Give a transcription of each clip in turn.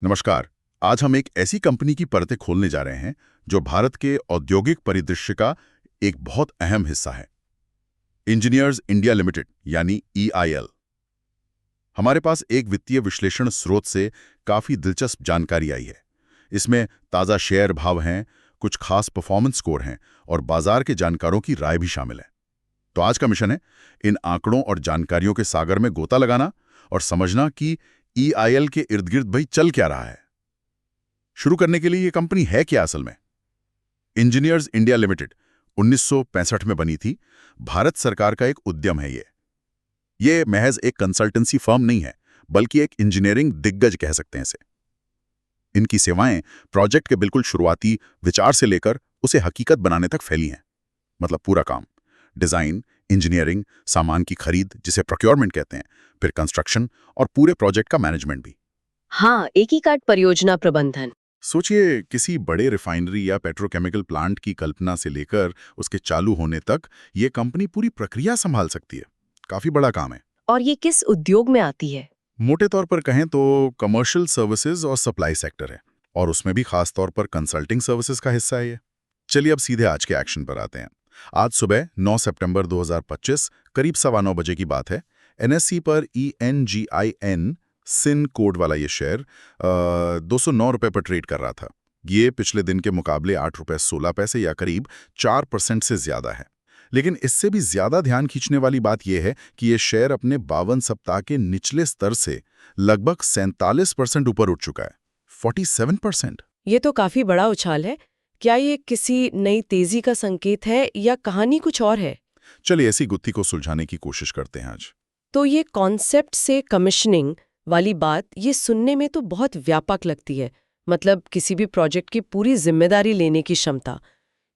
नमस्कार। आज हम एक ऐसी कंपनी की परतें खोलने जा रहे हैं जो भारत के औद्योगिक परिदृश्य का एक बहुत अहम हिस्सा है। इंजीनियर्स इंडिया लिमिटेड यानी EIL। हमारे पास एक वित्तीय विश्लेषण स्रोत से काफी दिलचस्प जानकारी आई है। इसमें ताज़ा शेयर भाव हैं, कुछ खास परफॉर्मेंस स्कोर हैं और बाजार के जानकारों की राय भी शामिल है। तो आज का मिशन है इन आंकड़ों और जानकारियों के सागर में गोता लगाना और समझना कि EIL के इर्द गिर्द भाई चल क्या रहा है। शुरू करने के लिए ये कंपनी है क्या असल में? इंजीनियर्स इंडिया लिमिटेड 1965 में बनी थी। भारत सरकार का एक उद्यम है ये महज एक कंसल्टेंसी फर्म नहीं है, बल्कि एक इंजीनियरिंग दिग्गज कह सकते हैं इसे। इनकी सेवाएं प्रोजेक्ट के बिल्कुल शुरुआती विचार से लेकर उसे हकीकत बनाने तक फैली हैं। मतलब पूरा काम, डिजाइन, इंजीनियरिंग, सामान की खरीद जिसे प्रोक्योरमेंट कहते हैं, फिर कंस्ट्रक्शन और पूरे प्रोजेक्ट का मैनेजमेंट भी। हाँ, एकीकृत परियोजना प्रबंधन। सोचिए, किसी बड़े रिफाइनरी या पेट्रोकेमिकल प्लांट की कल्पना से लेकर उसके चालू होने तक ये कंपनी पूरी प्रक्रिया संभाल सकती है। काफी बड़ा काम है। और ये किस उद्योग में आती है? मोटे तौर पर कहें तो कमर्शियल सर्विसेज और सप्लाई सेक्टर है, और उसमें भी खास तौर पर कंसल्टिंग सर्विसेज का हिस्सा है ये। चलिए अब सीधे आज के एक्शन पर आते हैं। आज सुबह 9 सितंबर 2025 करीब 9:15 बजे की बात है। NSE पर ENGIN सिन कोड वाला ये शेयर 209 रुपए पर ट्रेड कर रहा था। ये पिछले दिन के मुकाबले 8 रुपए 16 पैसे या करीब 4% से ज्यादा है। लेकिन इससे भी ज्यादा ध्यान खींचने वाली बात यह है कि ये शेयर अपने 52 सप्ताह के निचले स्तर से लगभग 47% ऊपर उठ चुका है। 47%। ये तो काफी बड़ा उछाल है। क्या ये किसी नई तेजी का संकेत है या कहानी कुछ और है? चलिए ऐसी गुत्थी को सुलझाने की कोशिश करते हैं आज। तो ये कॉन्सेप्ट से कमीशनिंग वाली बात, ये सुनने में तो बहुत व्यापक लगती है। मतलब किसी भी प्रोजेक्ट की पूरी जिम्मेदारी लेने की क्षमता,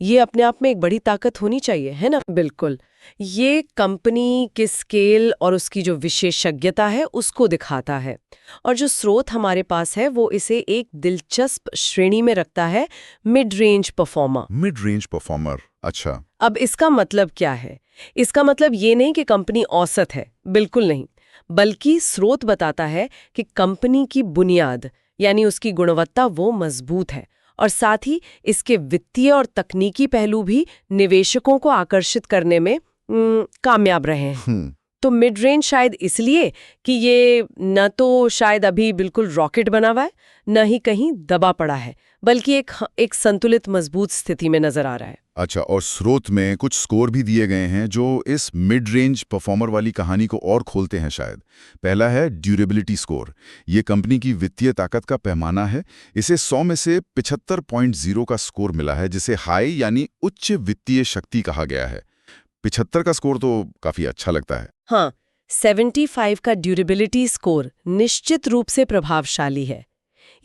ये अपने आप में एक बड़ी ताकत होनी चाहिए, है ना? बिल्कुल। ये कंपनी के स्केल और उसकी जो विशेषज्ञता है उसको दिखाता है। और जो स्रोत हमारे पास है वो इसे एक दिलचस्प श्रेणी में रखता है, mid range performer. Mid range performer, अच्छा। अब इसका मतलब क्या है? इसका मतलब ये नहीं कि कंपनी औसत है, बिल्कुल नहीं। बल्कि स्रोत बताता है कि कंपनी की बुनियाद यानी उसकी गुणवत्ता वो मजबूत है, और साथ ही इसके वित्तीय और तकनीकी पहलू भी निवेशकों को आकर्षित करने में कामयाब रहे हैं। तो मिड रेंज शायद इसलिए कि ये न तो शायद अभी बिल्कुल रॉकेट बना हुआ है, न ही कहीं दबा पड़ा है, बल्कि एक संतुलित मजबूत स्थिति में नजर आ रहा है। अच्छा, और स्रोत में कुछ स्कोर भी दिए गए हैं जो इस मिड रेंज परफॉर्मर वाली कहानी को और खोलते हैं शायद। पहला है ड्यूरेबिलिटी स्कोर। ये कंपनी की वित्तीय ताकत का पैमाना है। इसे 100 में से 75.0 का स्कोर मिला है, जिसे हाई यानी उच्च वित्तीय शक्ति कहा गया है। 75 का स्कोर तो काफी अच्छा लगता है। हाँ, 75 का ड्यूरेबिलिटी स्कोर निश्चित रूप से प्रभावशाली है।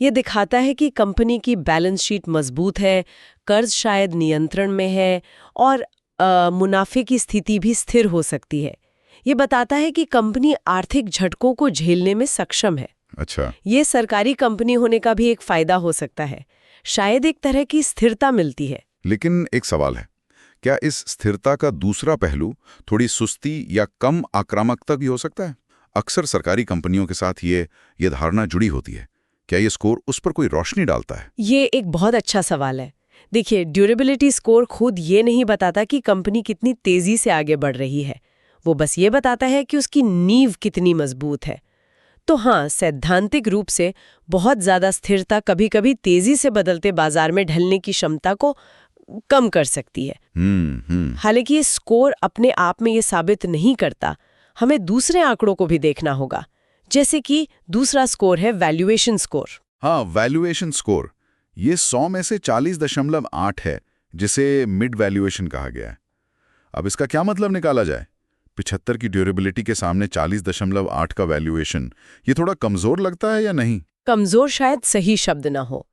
ये दिखाता है कि कंपनी की बैलेंस शीट मजबूत है, कर्ज शायद नियंत्रण में है और मुनाफे की स्थिति भी स्थिर हो सकती है। ये बताता है कि कंपनी आर्थिक झटकों को झेलने में सक्षम है। अच्छा। ये सरकारी कंपनी होने का भी एक फायदा हो सकता है। शायद एक तरह की स्थिरता मिलती है। लेकिन एक सवाल है, क्या इस स्थिरता का दूसरा पहलू थोड़ी सुस्ती या कम आक्रामकता भी हो सकता है? अक्सर सरकारी कंपनियों के साथ ये धारणा जुड़ी होती है। क्या ये स्कोर उस पर कोई रोशनी डालता है? ये एक बहुत अच्छा सवाल है। देखिए, ड्यूरेबिलिटी स्कोर खुद ये नहीं बताता कि कंपनी कितनी तेजी से आगे बढ़ रही है। वो बस ये बताता है कि उसकी नींव कितनी मजबूत है। तो हाँ, सैद्धांतिक रूप से बहुत ज्यादा स्थिरता कभी-कभी तेजी से बदलते बाजार में ढलने की क्षमता को कम कर सकती है। हालांकि ये स्कोर अपने आप में ये साबित नहीं करता। हमें दूसरे आंकड़ों को भी देखना होगा। जैसे कि दूसरा स्कोर है वैल्यूएशन स्कोर। हाँ, वैल्यूएशन स्कोर। ये 100 में से 40.8 है, जिसे मिड वैल्यूएशन कहा गया है। अब इसका क्या मतलब निकाला जाए? 75 की ड्यूरेबिलिटी के सामने 40.8 का वैल्यूएशन, ये थोड़ा कमजोर लगता है या नहीं? कमजोर शायद सही शब्द ना हो।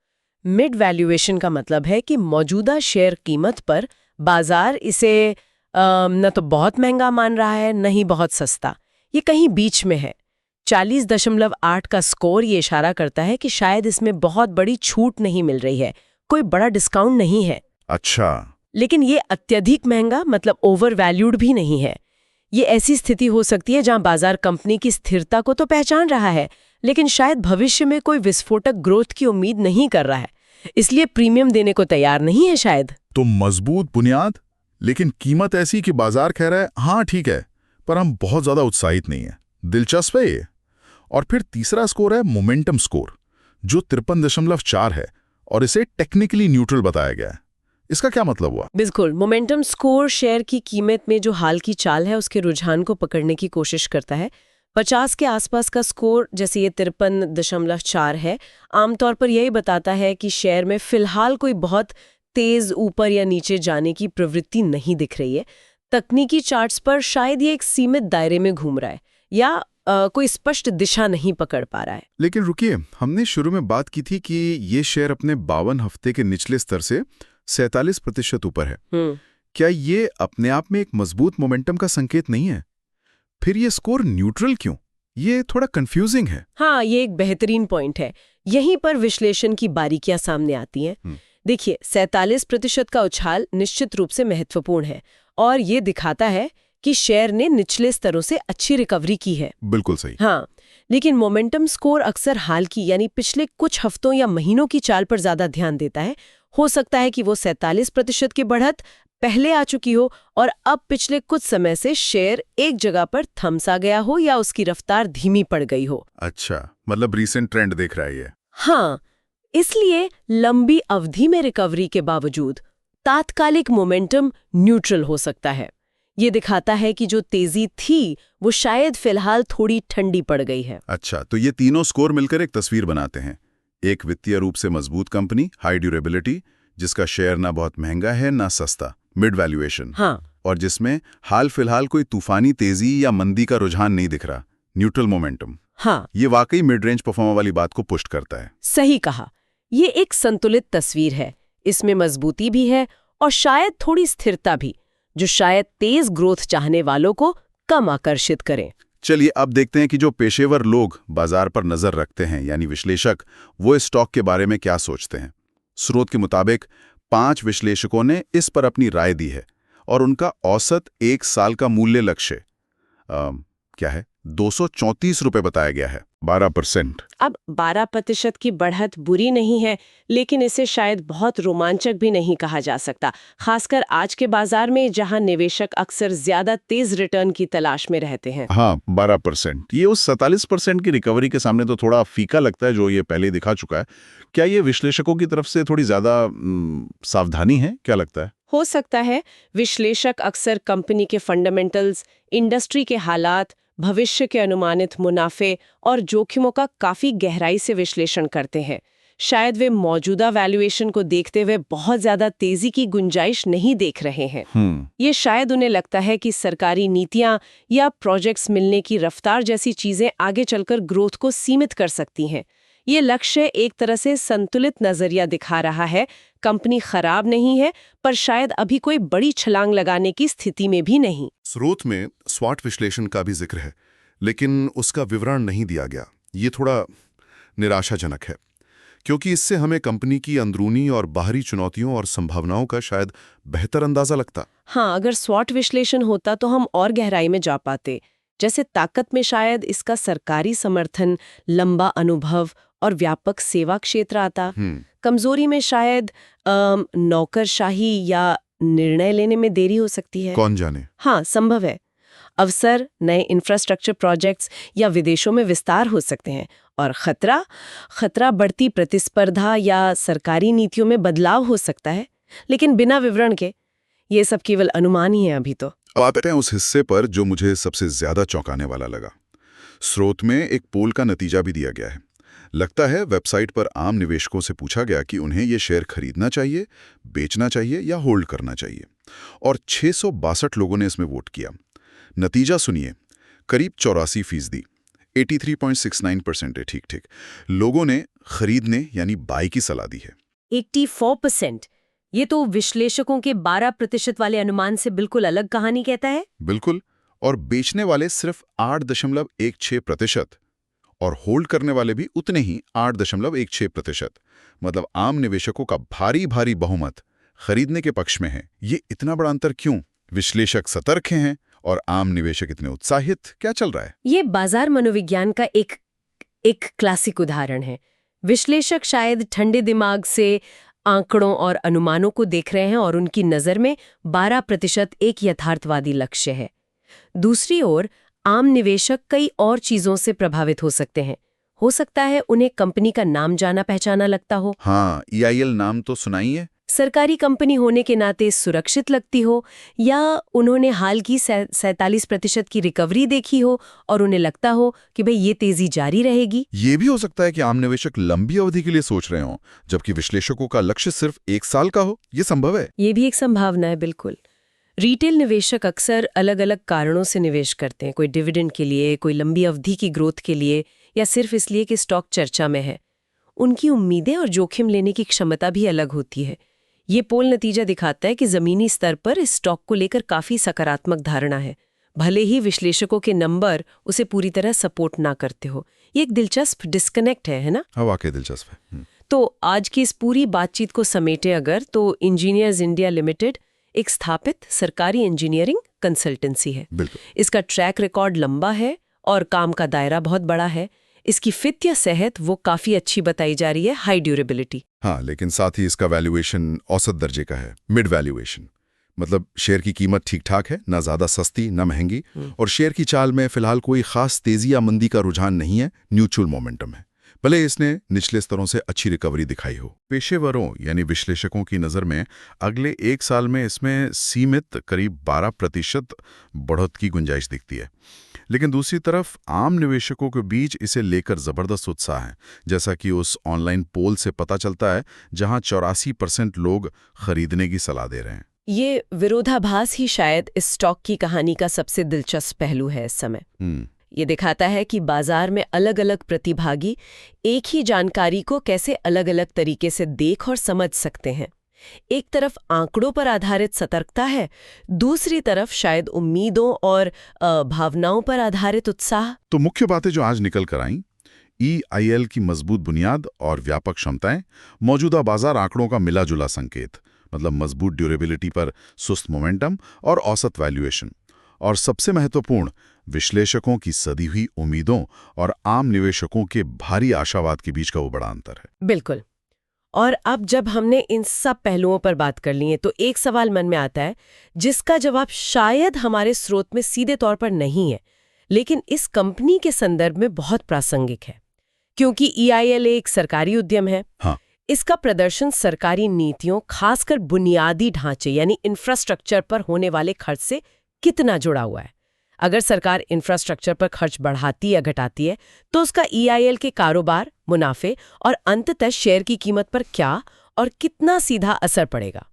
मिड वैल्यूएशन का मतलब है कि मौजूदा शेयर कीमत पर बाजार इसे न तो बहुत महंगा मान रहा है, न ही बहुत सस्ता। ये कहीं बीच में है। 40.8 का स्कोर ये इशारा करता है कि शायद इसमें बहुत बड़ी छूट नहीं मिल रही है, कोई बड़ा डिस्काउंट नहीं है। अच्छा। लेकिन ये अत्यधिक महंगा मतलब ओवर वैल्यूड भी नहीं है। ये ऐसी स्थिति हो सकती है जहां बाजार कंपनी की स्थिरता को तो पहचान रहा है, लेकिन शायद भविष्य में कोई विस्फोटक ग्रोथ की उम्मीद नहीं कर रहा है, इसलिए प्रीमियम देने को तैयार नहीं है शायद। तो मजबूत बुनियाद, लेकिन कीमत ऐसी कि बाजार कह रहा है हाँ ठीक है, पर हम बहुत ज्यादा उत्साहित नहीं है। दिलचस्प है ये। और फिर तीसरा स्कोर है मोमेंटम स्कोर, जो 53.4 है और इसे टेक्निकली न्यूट्रल बताया गया है। इसका क्या मतलब हुआ? बिल्कुल, मोमेंटम स्कोर शेयर की कीमत में जो हाल की चाल है उसके रुझान को पकड़ने की कोशिश करता है। 50 के आसपास का स्कोर, जैसे ये 53.4 है, आमतौर पर यही बताता है कि शेयर में फिलहाल कोई बहुत तेज ऊपर या नीचे जाने की प्रवृत्ति नहीं दिख रही है। तकनीकी चार्ट्स पर शायद ये एक सीमित दायरे में घूम रहा है या कोई स्पष्ट दिशा नहीं पकड़ पा रहा है। लेकिन रुकिए, हमने शुरू में बात की थी कि ये शेयर अपने 52 हफ्ते के निचले स्तर से 47% ऊपर है। क्या ये अपने आप में एक मजबूत मोमेंटम का संकेत नहीं है? फिर ये स्कोर न्यूट्रल क्यों? ये थोड़ा कंफ्यूजिंग है। हाँ, ये एक बेहतरीन पॉइंट है। यहीं पर विश्लेषण की बारीकियां सामने आती हैं। देखिए, 47% का उछाल निश्चित रूप से महत्वपूर्ण है और ये दिखाता है कि शेयर ने निचले स्तरों से अच्छी रिकवरी की है। बिल्कुल सही। हाँ, लेकिन मोमेंटम स्कोर अक्सर हाल की यानी पिछले कुछ हफ्तों या महीनों की चाल पर ज्यादा ध्यान देता है। हो सकता है कि वो 47% की बढ़त पहले आ चुकी हो और अब पिछले कुछ समय से शेयर एक जगह पर थमसा गया हो या उसकी रफ्तार धीमी पड़ गई हो। अच्छा, मतलब रीसेंट ट्रेंड देख रहा है ये। हाँ, इसलिए लंबी अवधि में रिकवरी के बावजूद तात्कालिक मोमेंटम न्यूट्रल हो सकता है। ये दिखाता है कि जो तेजी थी वो शायद फिलहाल थोड़ी ठंडी पड़ गई है। अच्छा, तो ये तीनों स्कोर मिलकर एक तस्वीर बनाते हैं। एक वित्तीय रूप से मजबूत कंपनी, हाई ड्यूरेबिलिटी, जिसका शेयर ना बहुत महंगा है ना सस्ता, मिड वैल्यूएशन। हाँ, और जिसमें हाल फिलहाल कोई तूफानी तेजी या मंदी का रुझान नहीं दिख रहा, न्यूट्रल मोमेंटम। हाँ, ये वाकई मिड रेंज परफॉर्मर वाली बात को पुष्ट करता है। सही कहा। ये एक संतुलित तस्वीर है। इसमें मजबूती भी है और शायद थोड़ी स्थिरता भी, जो शायद तेज ग्रोथ चाहने वालों को कम आकर्षित करें। चलिए अब देखते हैं कि जो पेशेवर लोग बाजार पर नजर रखते हैं, यानी विश्लेषक, वो इस स्टॉक के बारे में क्या सोचते हैं। स्रोत के मुताबिक 5 विश्लेषकों ने इस पर अपनी राय दी है और उनका औसत 1 साल का मूल्य लक्ष्य क्या है, 234 रुपए बताया गया है, 12%। अब 12% की बढ़त बुरी नहीं है, लेकिन इसे शायद बहुत रोमांचक भी नहीं कहा जा सकता, खासकर आज के बाजार में जहां निवेशक अक्सर ज्यादा तेज रिटर्न की तलाश में रहते हैं। हाँ, 12%। ये उस 47% की रिकवरी के सामने तो थोड़ा फीका लगता है, जो ये पहले दिखा चुका है। क्या ये विश्लेषकों की तरफ से थोड़ी ज्यादा सावधानी है? क्या लगता है? हो सकता है। विश्लेषक अक्सर कंपनी के फंडामेंटल्स, इंडस्ट्री के हालात, भविष्य के अनुमानित मुनाफे और जोखिमों का काफी गहराई से विश्लेषण करते हैं। शायद वे मौजूदा वैल्यूएशन को देखते हुए बहुत ज्यादा तेजी की गुंजाइश नहीं देख रहे हैं। ये शायद उन्हें लगता है कि सरकारी नीतियां या प्रोजेक्ट्स मिलने की रफ्तार जैसी चीजें आगे चलकर ग्रोथ को सीमित कर सकती हैं। ये लक्ष्य एक तरह से संतुलित नजरिया दिखा रहा है। कंपनी खराब नहीं है, पर शायद अभी कोई बड़ी छलांग लगाने की स्थिति में भी नहीं। स्रोत में स्वॉट विश्लेषण का भी जिक्र है, लेकिन उसका विवरण नहीं दिया गया। ये थोड़ा निराशाजनक है, क्योंकि इससे हमें कंपनी की अंदरूनी और बाहरी चुनौतियों और संभावनाओं का शायद बेहतर अंदाजा लगता। हाँ, अगर स्वॉट विश्लेषण होता तो हम और गहराई में जा पाते। जैसे ताकत में शायद इसका सरकारी समर्थन, लंबा अनुभव और व्यापक सेवा क्षेत्र आता। कमजोरी में शायद नौकरशाही या निर्णय लेने में देरी हो सकती है। कौन जाने। हाँ, संभव है। अवसर, नए इंफ्रास्ट्रक्चर प्रोजेक्ट्स या विदेशों में विस्तार हो सकते हैं। और खतरा बढ़ती प्रतिस्पर्धा या सरकारी नीतियों में बदलाव हो सकता है। लेकिन बिना विवरण के ये सब केवल अनुमान ही है अभी तो। अब आते हैं उस हिस्से पर जो मुझे सबसे ज्यादा चौंकाने वाला लगा। स्रोत में एक पोल का नतीजा भी दिया गया है। लगता है वेबसाइट पर आम निवेशकों से पूछा गया कि उन्हें ये शेयर खरीदना चाहिए, बेचना चाहिए या होल्ड करना चाहिए, और 662 लोगों ने इसमें वोट किया। नतीजा सुनिए, करीब 84%, 83.69% है। ठीक लोगों ने खरीदने यानी बाय की सलाह दी है। 84%। ये तो विश्लेषकों के 12% वाले अनुमान से बिल्कुल अलग कहानी कहता है। बिल्कुल। और बेचने वाले सिर्फ 8.16% और होल्ड करने वाले भी उतने ही 8.16%। मतलब आम निवेशकों का भारी बहुमत खरीदने के पक्ष में है। ये इतना बड़ा अंतर क्यों? विश्लेषक सतर्क हैं और आम निवेशक इतने उत्साहित, क्या चल रहा है? ये बाजार मनोविज्ञान का एक एक क्लासिक उदाहरण है। विश्लेषक शायद ठंडे दिमाग से आंकड़ों और अनुमानों को देख रहे हैं और उनकी नज़र में 12% एक यथार्थवादी लक्ष्य है। दूसरी ओर आम निवेशक कई और चीज़ों से प्रभावित हो सकते हैं। हो सकता है उन्हें कंपनी का नाम जाना पहचाना लगता हो। हाँ, EIL नाम तो सुनाइए। सरकारी कंपनी होने के नाते सुरक्षित लगती हो, या उन्होंने हाल की 47% की रिकवरी देखी हो और उन्हें लगता हो कि भाई ये तेजी जारी रहेगी। ये भी हो सकता है कि आम निवेशक लंबी अवधि के लिए सोच रहे हों, जबकि विश्लेषकों का लक्ष्य सिर्फ 1 साल का हो। ये संभव है। ये भी एक संभावना है, बिल्कुल। रिटेल निवेशक अक्सर अलग अलग कारणों से निवेश करते हैं। कोई डिविडेंड के लिए, कोई लंबी अवधि की ग्रोथ के लिए, या सिर्फ इसलिए कि स्टॉक चर्चा में है। उनकी उम्मीदें और जोखिम लेने की क्षमता भी अलग होती है। ये पोल नतीजा दिखाता है कि जमीनी स्तर पर इस स्टॉक को लेकर काफी सकारात्मक धारणा है, भले ही विश्लेषकों के नंबर उसे पूरी तरह सपोर्ट ना करते हो। ये एक दिलचस्प डिस्कनेक्ट है ना? हाँ, वाकई दिलचस्प है। तो आज की इस पूरी बातचीत को समेटे अगर, तो इंजीनियर्स इंडिया लिमिटेड एक स्थापित सरकारी इंजीनियरिंग कंसल्टेंसी है। बिल्कुल। इसका ट्रैक रिकॉर्ड लंबा है और काम का दायरा बहुत बड़ा है। इसकी वित्तीय सेहत वो काफी अच्छी बताई जा रही है, हाई ड्यूरेबिलिटी। हाँ, लेकिन साथ ही इसका वैल्यूएशन औसत दर्जे का है, मिड वैल्यूएशन। मतलब शेयर की कीमत ठीक-ठाक है, ना ज्यादा सस्ती ना महंगी, और शेयर की चाल में फिलहाल कोई खास तेजी या मंदी का रुझान नहीं है, न्यूट्रल मोमेंटम है। भले इसने निचले स्तरों से अच्छी रिकवरी दिखाई हो। पेशेवरों यानी विश्लेषकों की नज़र में अगले 1 साल में इसमें सीमित करीब 12% बढ़त की गुंजाइश दिखती है। लेकिन दूसरी तरफ आम निवेशकों के बीच इसे लेकर जबरदस्त उत्साह है, जैसा कि उस ऑनलाइन पोल से पता चलता है, जहां 84% लोग खरीदने की सलाह दे रहे हैं। ये विरोधाभास ही शायद इस स्टॉक की कहानी का सबसे दिलचस्प पहलू है इस समय। ये दिखाता है कि बाजार में अलग अलग प्रतिभागी एक ही जानकारी को कैसे अलग अलग तरीके से देख और समझ सकते हैं। एक तरफ आंकड़ों पर आधारित सतर्कता है, दूसरी तरफ शायद उम्मीदों और भावनाओं पर आधारित उत्साह। तो मुख्य बातें जो आज निकल कर आईं, EIL की मजबूत बुनियाद और व्यापक क्षमताएं, मौजूदा बाजार आंकड़ों का मिला जुला संकेत, मतलब मजबूत ड्यूरेबिलिटी पर सुस्त मोमेंटम और औसत वैल्यूएशन, और सबसे महत्वपूर्ण विश्लेषकों की सदी हुई उम्मीदों और आम निवेशकों के भारी आशावाद के बीच का वो बड़ा अंतर है। बिल्कुल। और अब जब हमने इन सब पहलुओं पर बात कर ली है, तो एक सवाल मन में आता है, जिसका जवाब शायद हमारे स्रोत में सीधे तौर पर नहीं है, लेकिन इस कंपनी के संदर्भ में बहुत प्रासंगिक है। क्योंकि EIL एक सरकारी उद्यम है। हाँ। इसका प्रदर्शन सरकारी नीतियों, खासकर बुनियादी ढांचे यानी इंफ्रास्ट्रक्चर पर होने वाले खर्च से कितना जुड़ा हुआ है। अगर सरकार इंफ्रास्ट्रक्चर पर खर्च बढ़ाती या घटाती है, तो उसका EIL के कारोबार, मुनाफे और अंततः शेयर की कीमत पर क्या और कितना सीधा असर पड़ेगा।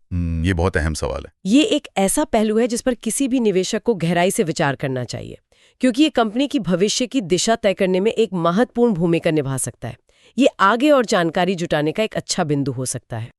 ये बहुत अहम सवाल है। ये एक ऐसा पहलू है जिस पर किसी भी निवेशक को गहराई से विचार करना चाहिए, क्योंकि ये कंपनी की भविष्य की दिशा तय करने में एक महत्वपूर्ण भूमिका निभा सकता है। ये आगे और जानकारी जुटाने का एक अच्छा बिंदु हो सकता है।